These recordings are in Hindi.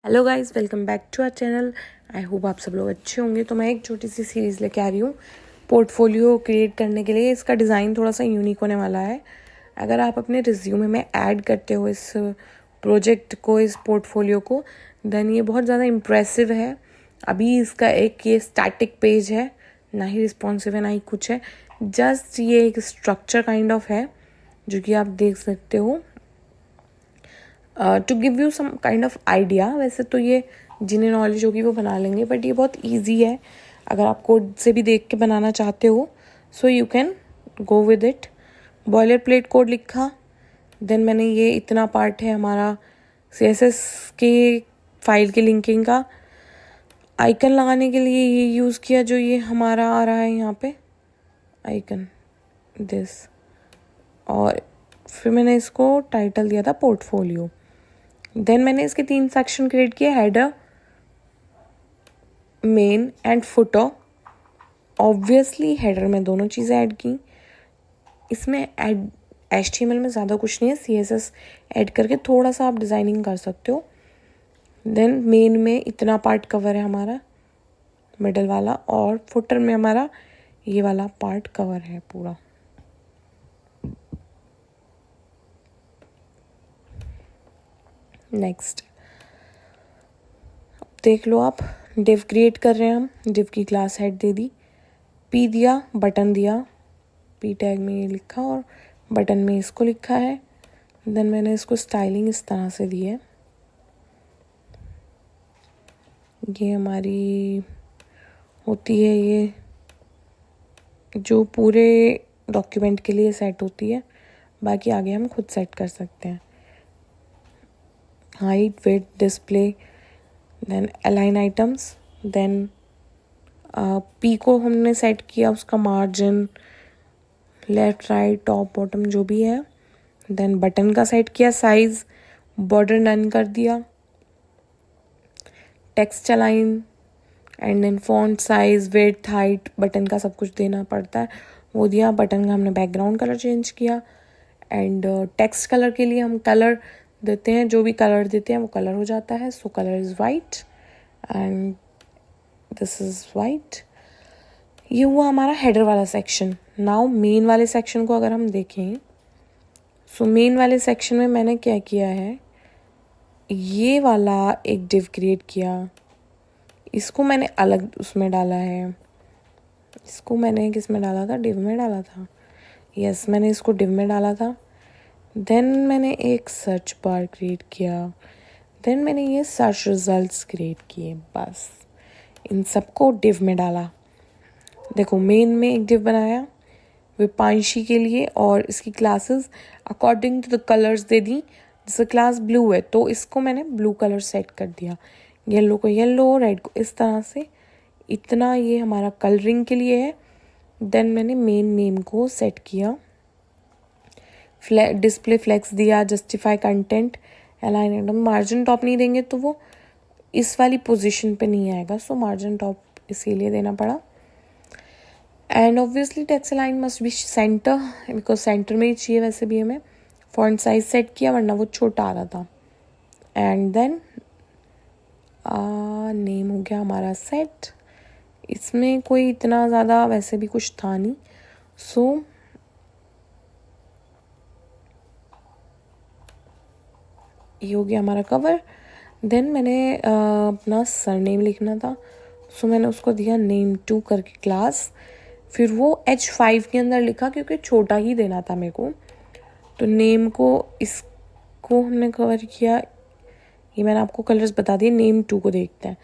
Hello guys, welcome back to our channel. I hope आप सब लोग अच्छे होंगे। तो मैं एक छोटी सी सीरीज़ लेके आ रही हूँ पोर्टफोलियो क्रिएट करने के लिए। इसका डिज़ाइन थोड़ा सा यूनिक होने वाला है। अगर आप अपने रिज्यूमे में ऐड करते हो इस प्रोजेक्ट को, इस पोर्टफोलियो को, देन ये बहुत ज़्यादा इम्प्रेसिव है। अभी इसका एक ये स्टैटिक पेज है, ना ही रिस्पॉन्सिव है ना ही कुछ है। जस्ट ये एक स्ट्रक्चर काइंड ऑफ है जो कि आप देख सकते हो। To give you some kind of idea, वैसे तो ये जिन्हें नॉलेज होगी वो बना लेंगे, बट ये बहुत ईजी है। अगर आप कोड से भी देख के बनाना चाहते हो so you can go with it. Boiler plate code लिखा, देन मैंने ये इतना पार्ट है हमारा CSS के फाइल के लिंकिंग का। आइकन लगाने के लिए ये यूज़ किया जो ये हमारा आ रहा है यहाँ पे आइकन दिस, और फिर मैंने इसको टाइटल दिया था पोर्टफोलियो। देन मैंने इसके 3 सेक्शन क्रिएट किए, header, main and footer. Obviously header में दोनों चीज़ें ऐड की। इसमें HTML में ज़्यादा कुछ नहीं है, CSS ऐड करके थोड़ा सा आप डिज़ाइनिंग कर सकते हो। देन मेन में इतना पार्ट कवर है हमारा, मिडल वाला, और फुटर में हमारा ये वाला पार्ट कवर है पूरा। नेक्स्ट देख लो आप, डिव क्रिएट कर रहे हैं हम। डिव की class head they the, P दिया, बटन दिया, पी टैग में ये लिखा और बटन में इसको लिखा है। देन मैंने इसको स्टाइलिंग इस तरह से दी है। ये हमारी होती है, ये जो पूरे डॉक्यूमेंट के लिए सेट होती है, बाकी आगे हम खुद सेट कर सकते हैं। Height, width, display, then align items. Then P को हमने सेट किया, उसका margin, left right top bottom जो भी है। देन बटन का सेट किया, साइज, बॉर्डर डन कर दिया, text align, and then font size, width, height, button का सब कुछ देना पड़ता है, वो दिया। बटन का हमने बैकग्राउंड कलर चेंज किया। एंड टेक्स्ट कलर के लिए हम कलर देते हैं, जो भी कलर देते हैं वो कलर हो जाता है। So colour is white and this is white. ये हुआ हमारा हेडर वाला सेक्शन। नाउ मेन वाले सेक्शन को अगर हम देखें, सो मेन वाले सेक्शन में मैंने क्या किया है, ये वाला एक डिव क्रिएट किया। इसको मैंने अलग उसमें डाला है। इसको मैंने किस में डाला था, डिव में डाला था। यस, मैंने इसको डिव में डाला था। देन मैंने एक सर्च बार क्रिएट किया। देन मैंने ये सर्च रिजल्ट्स क्रिएट किए। बस इन सबको डिव में डाला। देखो, मेन में एक डिव बनाया विपांशी के लिए, और इसकी classes according to the colours दे दी। जैसे क्लास ब्लू है तो इसको मैंने ब्लू कलर सेट कर दिया, येलो को येलो, रेड को इस तरह से। इतना ये हमारा कलरिंग के लिए है। देन मैंने मेन नेम को सेट किया, डिस्प्ले फ्लेक्स दिया, जस्टिफाई कंटेंट, अलाइन एकदम। मार्जिन टॉप नहीं देंगे तो वो इस वाली पोजीशन पे नहीं आएगा, सो मार्जिन टॉप इसीलिए देना पड़ा। And obviously text align must be centre, because centre में ही चाहिए वैसे भी हमें। फॉन्ट साइज सेट किया वरना वो छोटा आ रहा था। एंड देन नेम हो गया हमारा सेट। इसमें कोई इतना ज़्यादा वैसे भी कुछ था नहीं। सो ये हो गया हमारा कवर। देन मैंने अपना सरनेम लिखना था, सो मैंने उसको दिया name2 करके क्लास। फिर वो H5 के अंदर लिखा क्योंकि छोटा ही देना था मेरे को। तो नेम को, इसको हमने कवर किया। ये मैंने आपको कलर्स बता दिए। name2 को देखते हैं।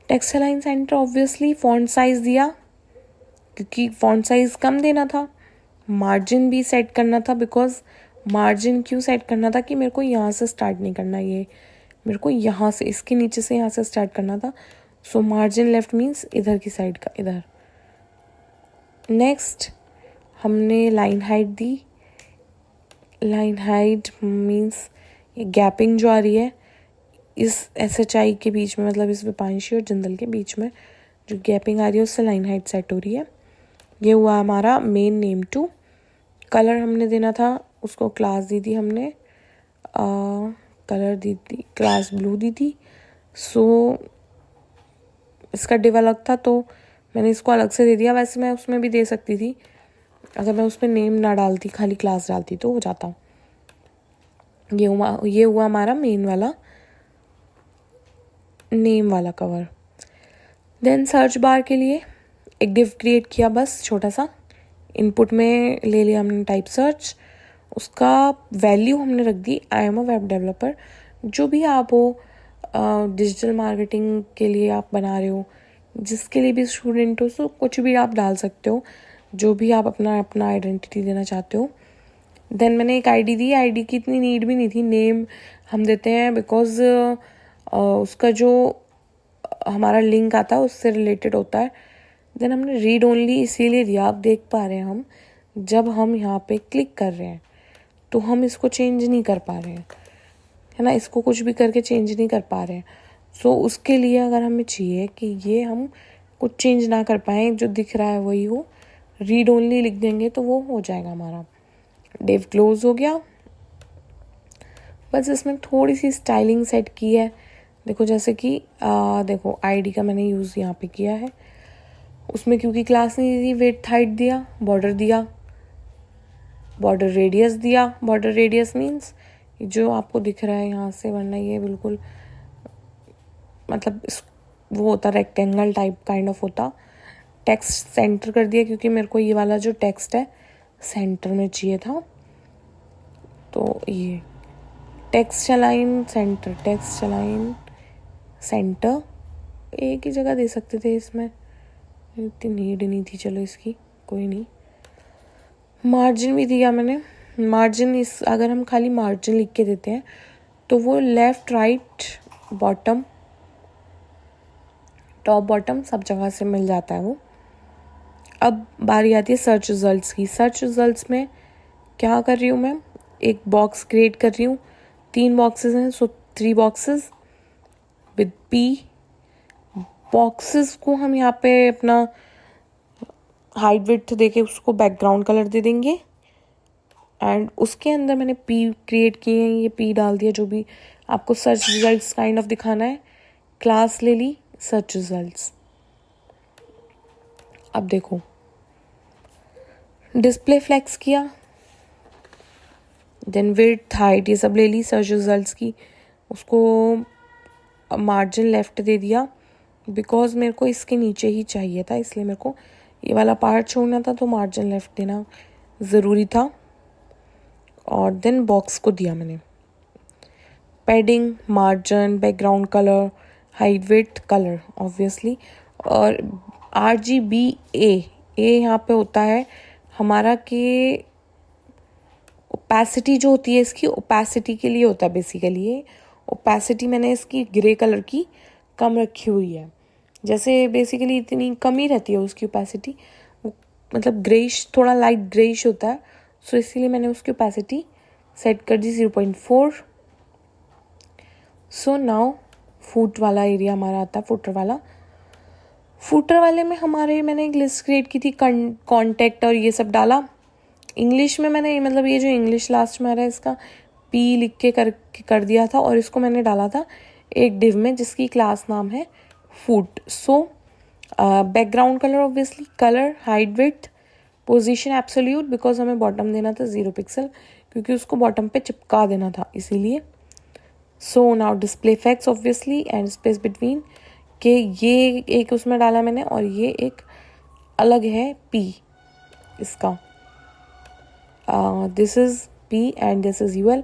Text align centre, obviously font size दिया क्योंकि फॉन्ट साइज कम देना था। मार्जिन भी सेट करना था, बिकॉज मार्जिन क्यों सेट करना था कि मेरे को यहाँ से स्टार्ट नहीं करना, ये मेरे को यहाँ से, इसके नीचे से यहाँ से स्टार्ट करना था। सो मार्जिन लेफ्ट मीन्स इधर की साइड का, इधर। नेक्स्ट हमने लाइन हाइट दी। लाइन हाइट मीन्स ये गैपिंग जो आ रही है इस SHI के बीच में, मतलब इस विपांशी और जिंदल के बीच में जो गैपिंग आ रही है उससे लाइन हाइट सेट हो रही है। ये हुआ हमारा मेन name2। कलर हमने देना था, उसको क्लास दी थी हमने, कलर दी थी क्लास ब्लू दी थी। सो इसका डिव अलग था तो मैंने इसको अलग से दे दिया। वैसे मैं उसमें भी दे सकती थी, अगर मैं उसमें नेम ना डालती, खाली क्लास डालती तो हो जाता। ये हुआ हमारा मेन वाला नेम वाला कवर। देन सर्च बार के लिए एक डिव क्रिएट किया, बस छोटा सा। इनपुट में ले लिया हमने टाइप सर्च, उसका वैल्यू हमने रख दी I am a web developer. जो भी आप हो, डिजिटल मार्केटिंग के लिए आप बना रहे हो, जिसके लिए भी स्टूडेंट हो, सो कुछ भी आप डाल सकते हो, जो भी आप अपना आइडेंटिटी देना चाहते हो। देन मैंने एक आईडी दी। आईडी की इतनी नीड भी नहीं थी, नेम हम देते हैं बिकॉज उसका जो हमारा लिंक आता है उससे रिलेटेड होता है। देन हमने रीड ओनली इसीलिए दिया, आप देख पा रहे हैं हम जब हम यहाँ पे क्लिक कर रहे हैं तो हम इसको चेंज नहीं कर पा रहे हैं, है ना, इसको कुछ भी करके चेंज नहीं कर पा रहे हैं। सो उसके लिए अगर हमें चाहिए कि ये हम कुछ चेंज ना कर पाएँ, जो दिख रहा है वही हो, रीड ओनली लिख देंगे तो वो हो जाएगा हमारा। डिव क्लोज हो गया। बस इसमें थोड़ी सी स्टाइलिंग सेट की है, देखो जैसे कि देखो आईडी का मैंने यूज़ यहाँ पे किया है। उसमें क्योंकि क्लास नहीं दी, विड्थ हाइट दिया, बॉर्डर दिया, बॉर्डर रेडियस दिया। बॉर्डर रेडियस मीन्स जो आपको दिख रहा है यहाँ से, वरना ये बिल्कुल मतलब वो होता रेक्टेंगल टाइप काइंड ऑफ होता। टेक्स्ट सेंटर कर दिया क्योंकि मेरे को ये वाला जो टेक्स्ट है सेंटर में चाहिए था, तो ये text align centre, text align centre एक ही जगह दे सकते थे, इसमें इतनी नीड नहीं थी, चलो इसकी कोई नहीं। मार्जिन भी दिया मैंने। मार्जिन इस अगर हम खाली मार्जिन लिख के देते हैं तो वो left right bottom top bottom सब जगह से मिल जाता है वो। अब बारी आती है सर्च रिजल्ट्स की। सर्च रिजल्ट्स में क्या कर रही हूँ मैं, एक बॉक्स क्रिएट कर रही हूँ। 3 बॉक्सेस हैं, सो 3 बॉक्सेस विद पी। बॉक्सेस को हम यहाँ पे अपना हाइट विड्थ देके उसको बैकग्राउंड कलर दे देंगे। एंड उसके अंदर मैंने पी क्रिएट किए हैं, ये पी डाल दिया, जो भी आपको सर्च रिजल्ट्स काइंड ऑफ दिखाना है। क्लास ले ली सर्च रिजल्ट्स। अब देखो डिस्प्ले फ्लेक्स किया, देन विड्थ हाइट ये सब ले ली सर्च रिजल्ट्स की। उसको मार्जिन लेफ्ट दे दिया बिकॉज मेरे को इसके नीचे ही चाहिए था, इसलिए मेरे को ये वाला पार्ट छोड़ना था, तो मार्जिन लेफ्ट देना ज़रूरी था। और देन बॉक्स को दिया मैंने padding, margin, background colour, height width colour obviously. और RGBA यहाँ पे होता है हमारा कि ओपेसिटी जो होती है, इसकी ओपेसिटी के लिए होता है बेसिकली। ये ओपेसिटी मैंने इसकी ग्रे कलर की कम रखी हुई है, जैसे बेसिकली इतनी कम ही रहती है उसकी ओपेसिटी, मतलब ग्रेइश, थोड़ा लाइट ग्रेइश होता है, सो इसीलिए मैंने उसकी ओपेसिटी सेट कर दी 0.4। सो नाउ फुट वाला एरिया हमारा आता है, फुटर वाला। फुटर वाले में हमारे मैंने एक लिस्ट क्रिएट की थी, कॉन्टैक्ट और ये सब डाला। इंग्लिश में मैंने मतलब ये जो इंग्लिश लास्ट में आ रहा है इसका पी लिख के कर दिया था, और इसको मैंने डाला था एक डिव में जिसकी क्लास नाम है foot. So background colour obviously, colour, height width, position absolute, because हमें बॉटम देना था 0 पिक्सल, क्योंकि उसको बॉटम पे चिपका देना था इसीलिए। So now display effects obviously and space between के ये एक उसमें डाला मैंने, और ये एक अलग है पी इसका, this is P and this is U L.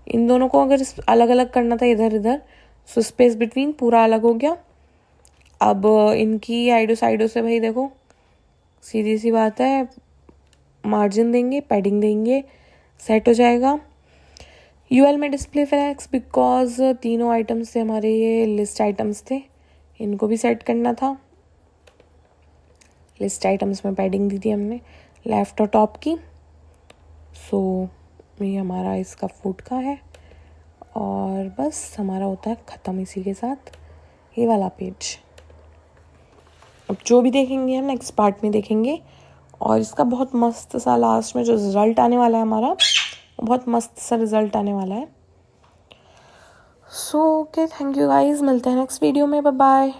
इन दोनों को अगर अलग अलग करना था इधर इधर, सो स्पेस बिटवीन पूरा अलग हो गया। अब इनकी आइडो साइडो से भाई देखो सीधी सी बात है, मार्जिन देंगे, पैडिंग देंगे, सेट हो जाएगा। यूएल में डिस्प्ले फ्लेक्स बिकॉज तीनों आइटम्स थे हमारे, ये लिस्ट आइटम्स थे, इनको भी सेट करना था। लिस्ट आइटम्स में पैडिंग दी थी हमने लेफ्ट और टॉप की। सो ये हमारा इसका फुट का है, और बस हमारा होता है ख़त्म इसी के साथ ये वाला पेज। अब जो भी देखेंगे हम नेक्स्ट पार्ट में देखेंगे, और इसका बहुत मस्त सा लास्ट में जो रिज़ल्ट आने वाला है हमारा, बहुत मस्त सा रिज़ल्ट आने वाला है। So okay, thank you guys, मिलते हैं नेक्स्ट वीडियो में, बाय बाय।